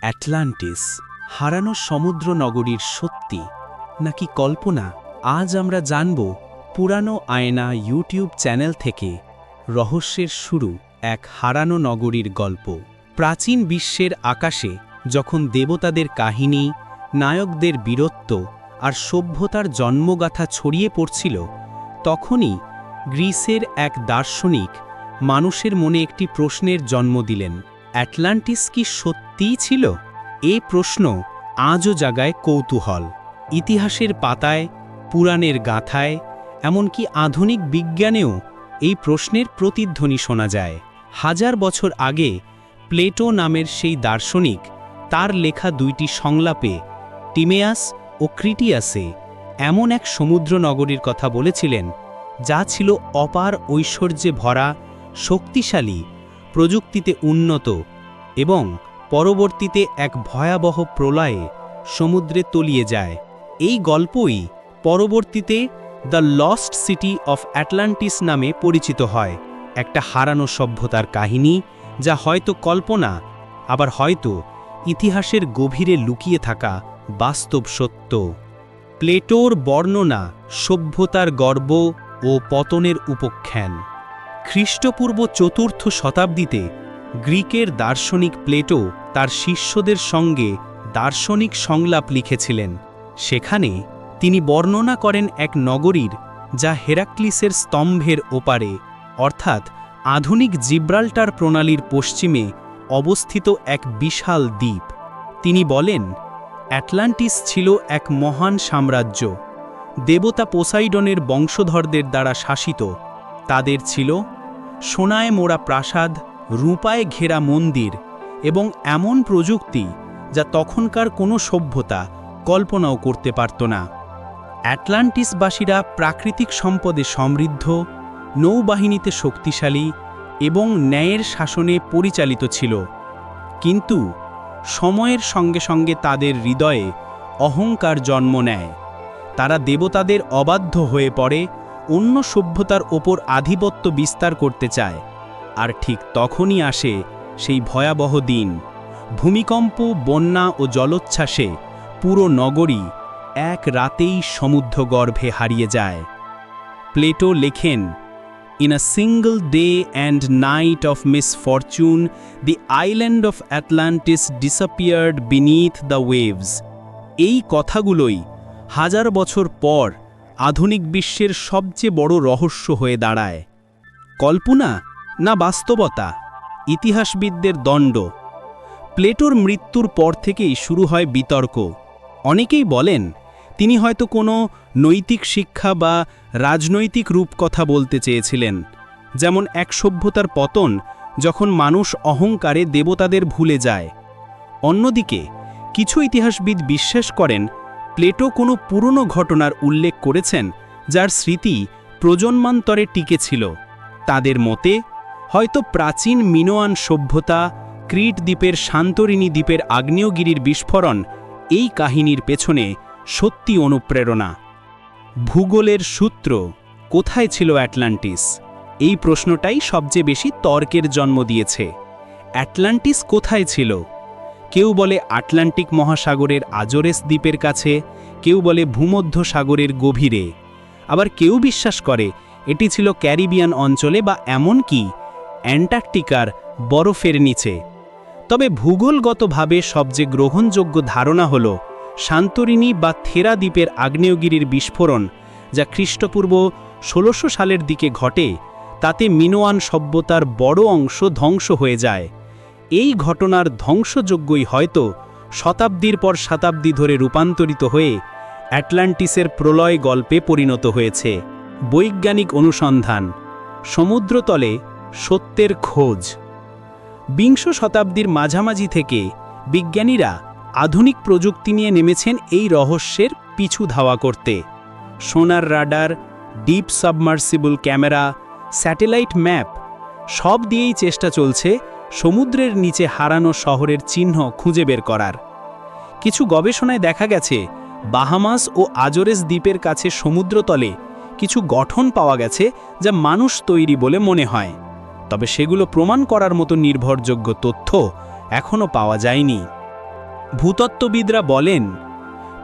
Atlantis হারানো সমুদ্র নগরীর সত্যি নাকি কল্পনা? আজ আমরা জানব পুরানো আয়না ইউটিউব চ্যানেল থেকে রহস্যের শুরু, এক হারানো নগরীর গল্প। প্রাচীন বিশ্বের আকাশে যখন দেবতাদের কাহিনী, নায়কদের বীরত্ব আর সভ্যতার জন্মগাথা ছড়িয়ে পড়ছিল, তখনই গ্রিসের এক দার্শনিক মানুষের মনে একটি প্রশ্নের জন্ম দিলেন: অ্যাটলান্টিস কি সত্যিই ছিল? এই প্রশ্ন আজও জাগায় কৌতূহল। ইতিহাসের পাতায়, পুরাণের গাথায়, এমনকি আধুনিক বিজ্ঞানেও এই প্রশ্নের প্রতিধ্বনি শোনা যায়। হাজার বছর আগে প্লেটো নামের সেই দার্শনিক তার লেখা দুইটি সংলাপে টিমেয়াস ও ক্রিটিয়াসে এমন এক সমুদ্র নগরীর কথা বলেছিলেন, যা ছিল অপার ঐশ্বর্যে ভরা, শক্তিশালী, প্রযুক্তিতে উন্নত এবং পরবর্তীতে এক ভয়াবহ প্রলয়ে সমুদ্রে তলিয়ে যায়। এই গল্পই পরবর্তীতে the lost city of Atlantis নামে পরিচিত হয়, একটা হারানো সভ্যতার কাহিনী যা হয়তো কল্পনা, আবার হয়তো ইতিহাসের গভীরে লুকিয়ে থাকা বাস্তব সত্য। প্লেটোর বর্ণনা সভ্যতার গর্ব ও পতনের উপখ্যান। খ্রিস্টপূর্ব ৪র্থ শতাব্দীতে গ্রিকের দার্শনিক প্লেটো তার শিষ্যদের সঙ্গে দার্শনিক সংলাপ লিখেছিলেন। সেখানে তিনি বর্ণনা করেন এক নগরীর, যা হেরাক্লিসের স্তম্ভের ওপারে, অর্থাৎ আধুনিক জিব্রাল্টার প্রণালীর পশ্চিমে অবস্থিত এক বিশাল দ্বীপ। তিনি বলেন, অ্যাটলান্টিস ছিল এক মহান সাম্রাজ্য, দেবতা পোসাইডনের বংশধরদের দ্বারা শাসিত। তাদের ছিল সোনায় মোড়া প্রাসাদ, রূপায় ঘেরা মন্দির এবং এমন প্রযুক্তি যা তখনকার কোনো সভ্যতা কল্পনাও করতে পারত না। অ্যাটলান্টিসবাসীরা প্রাকৃতিক সম্পদে সমৃদ্ধ, নৌবাহিনীতে শক্তিশালী এবং ন্যায়ের শাসনে পরিচালিত ছিল। কিন্তু সময়ের সঙ্গে সঙ্গে তাদের হৃদয়ে অহংকার জন্ম নেয়। তারা দেবতাদের অবাধ্য হয়ে পড়ে, অন্য সভ্যতার ওপর আধিপত্য বিস্তার করতে চায়। আর ঠিক তখনই আসে সেই ভয়াবহ দিন। ভূমিকম্প, বন্যা ও জলোচ্ছ্বাসে পুরো নগরী এক রাতেই সমুদ্রগর্ভে হারিয়ে যায়। প্লেটো লেখেন, In a single day and night of misfortune, the island of Atlantis disappeared beneath the waves. এই কথাগুলোই হাজার বছর পর আধুনিক বিশ্বের সবচেয়ে বড় রহস্য হয়ে দাঁড়ায়। কল্পনা না বাস্তবতা? ইতিহাসবিদদের দ্বন্দ্ব। প্লেটোর মৃত্যুর পর থেকেই শুরু হয় বিতর্ক। অনেকেই বলেন তিনি হয়তো কোনো নৈতিক শিক্ষা বা রাজনৈতিক রূপকথা বলতে চেয়েছিলেন, যেমন এক সভ্যতার পতন যখন মানুষ অহংকারে দেবতাদের ভুলে যায়। অন্যদিকে কিছু ইতিহাসবিদ বিশ্বাস করেন প্লেটো কোনো পুরনো ঘটনার উল্লেখ করেছেন, যার স্মৃতি প্রজন্মান্তরে টিকে ছিল। তাদের মতে হয়তো প্রাচীন মিনোয়ান সভ্যতা, ক্রিট দ্বীপের সান্তরিনী দ্বীপের আগ্নেয়গিরির বিস্ফোরণ এই কাহিনীর পেছনে সত্যি অনুপ্রেরণা। ভূগোলের সূত্র, কোথায় ছিল অ্যাটলান্টিস? এই প্রশ্নটাই সবচেয়ে বেশি তর্কের জন্ম দিয়েছে। অ্যাটলান্টিস কোথায় ছিল? কেউ বলে আটলান্টিক মহাসাগরের আজোরেস দ্বীপের কাছে, কেউ বলে ভূমধ্য সাগরের গভীরে, আবার কেউ বিশ্বাস করে এটি ছিল ক্যারিবিয়ান অঞ্চলে বা এমনকি অ্যান্টার্কটিকার বরফের নিচে। তবে ভূগোলগতভাবে সবচেয়ে গ্রহণযোগ্য ধারণা হল সান্তরিনী বা থেরা দ্বীপের আগ্নেয়গিরির বিস্ফোরণ, যা খ্রিস্টপূর্ব ১৬০০ সালের দিকে ঘটে। তাতে মিনোয়ান সভ্যতার বড় অংশ ধ্বংস হয়ে যায়। এই ঘটনার ধ্বংসযজ্ঞই হয়তো শতাব্দীর পর শতাব্দী ধরে রূপান্তরিত হয়ে অ্যাটলান্টিসের প্রলয় গল্পে পরিণত হয়েছে। বৈজ্ঞানিক অনুসন্ধান, সমুদ্রতলে সত্যের খোঁজ। বিংশ শতাব্দীর মাঝামাঝি থেকে বিজ্ঞানীরা আধুনিক প্রযুক্তি নিয়ে নেমেছেন এই রহস্যের পিছু ধাওয়া করতে। সোনার radar, deep submersible camera, satellite map, সব দিয়েই চেষ্টা চলছে সমুদ্রের নিচে হারানো শহরের চিহ্ন খুঁজে বের করার। কিছু গবেষণায় দেখা গেছে বাহামাস ও আজোরেস দ্বীপের কাছে সমুদ্রতলে কিছু গঠন পাওয়া গেছে, যা মানুষ তৈরি বলে মনে হয়। তবে সেগুলো প্রমাণ করার মতো নির্ভরযোগ্য তথ্য এখনও পাওয়া যায়নি। ভূতত্ত্ববিদরা বলেন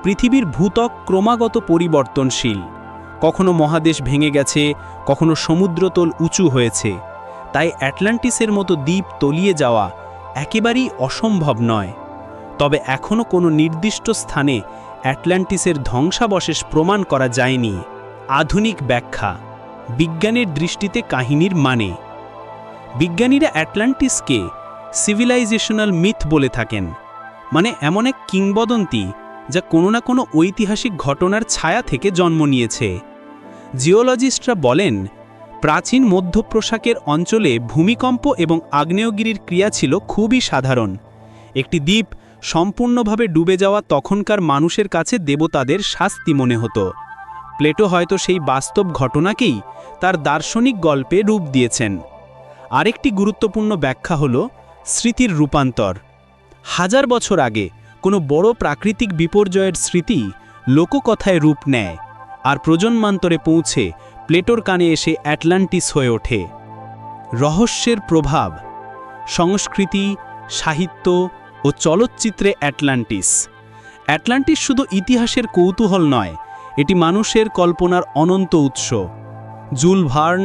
পৃথিবীর ভূত্বক ক্রমাগত পরিবর্তনশীল, কখনো মহাদেশ ভেঙে গেছে, কখনো সমুদ্রতল উঁচু হয়েছে। তাই অ্যাটলান্টিসের মতো দ্বীপ তলিয়ে যাওয়া একেবারেই অসম্ভব নয়। তবে এখনও কোনো নির্দিষ্ট স্থানে অ্যাটলান্টিসের ধ্বংসাবশেষ প্রমাণ করা যায়নি। আধুনিক ব্যাখ্যা, বিজ্ঞানের দৃষ্টিতে কাহিনীর মানে। বিজ্ঞানীরা অ্যাটলান্টিসকে সিভিলাইজেশনাল মিথ বলে থাকেন, মানে এমন এক কিংবদন্তি যা কোনো না কোনো ঐতিহাসিক ঘটনার ছায়া থেকে জন্ম নিয়েছে। জিওলজিস্টরা বলেন প্রাচীন মধ্যপ্রাচ্যের অঞ্চলে ভূমিকম্প এবং আগ্নেয়গিরির ক্রিয়া ছিল খুবই সাধারণ। একটি দ্বীপ সম্পূর্ণভাবে ডুবে যাওয়া তখনকার মানুষের কাছে দেবতাদের শাস্তি মনে হতো। প্লেটো হয়তো সেই বাস্তব ঘটনাকেই তার দার্শনিক গল্পে রূপ দিয়েছেন। আরেকটি গুরুত্বপূর্ণ ব্যাখ্যা হল স্মৃতির রূপান্তর। হাজার বছর আগে কোনো বড় প্রাকৃতিক বিপর্যয়ের স্মৃতি লোককথায় রূপ নেয়, আর প্রজন্মান্তরে পৌঁছে প্লেটোর কানে এসে অ্যাটলান্টিস হয়ে ওঠে। রহস্যের প্রভাব, সংস্কৃতি, সাহিত্য ও চলচ্চিত্রে অ্যাটলান্টিস। অ্যাটলান্টিস শুধু ইতিহাসের কৌতূহল নয়, এটি মানুষের কল্পনার অনন্ত উৎস। Joule Verne,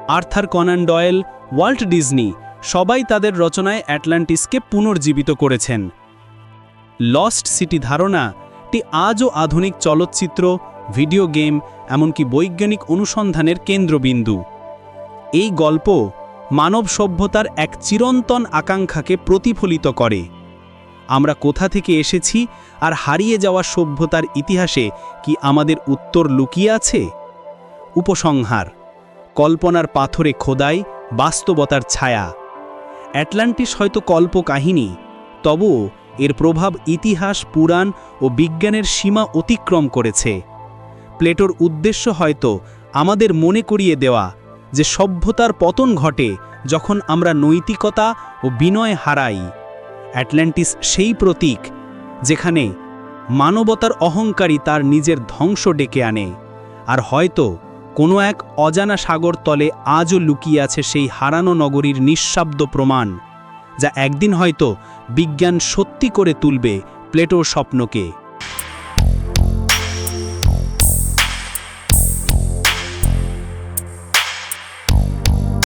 Arthur Canaan Doyle, Walt Disney সবাই তাদের রচনায় অ্যাটলান্টিসকে পুনর্জীবিত করেছেন। লস্ট সিটি ধারণাটি আজও আধুনিক চলচ্চিত্র, ভিডিও গেম, এমনকি বৈজ্ঞানিক অনুসন্ধানের কেন্দ্রবিন্দু। এই গল্প মানব সভ্যতার এক চিরন্তন আকাঙ্ক্ষাকে প্রতিফলিত করে। আমরা কোথা থেকে এসেছি আর হারিয়ে যাওয়া সভ্যতার ইতিহাসে কি আমাদের উত্তর লুকিয়ে আছে? উপসংহার, কল্পনার পাথরে খোদাই, বাস্তবতার ছায়া। অ্যাটলান্টিস হয়তো কল্পকাহিনী, তবুও এর প্রভাব ইতিহাস, পুরাণ ও বিজ্ঞানের সীমা অতিক্রম করেছে। প্লেটোর উদ্দেশ্য হয়তো আমাদের মনে করিয়ে দেওয়া যে সভ্যতার পতন ঘটে যখন আমরা নৈতিকতা ও বিনয় হারাই। অ্যাটলান্টিস সেই প্রতীক যেখানে মানবতার অহংকারী তার নিজের ধ্বংস ডেকে আনে, আর হয়তো কোনো এক অজানা সাগর তলে আজও লুকিয়ে আছে সেই হারানো নগরীর নিঃশব্দ প্রমাণ, যা একদিন হয়তো বিজ্ঞান সত্যি করে তুলবে প্লেটোর স্বপ্নকে।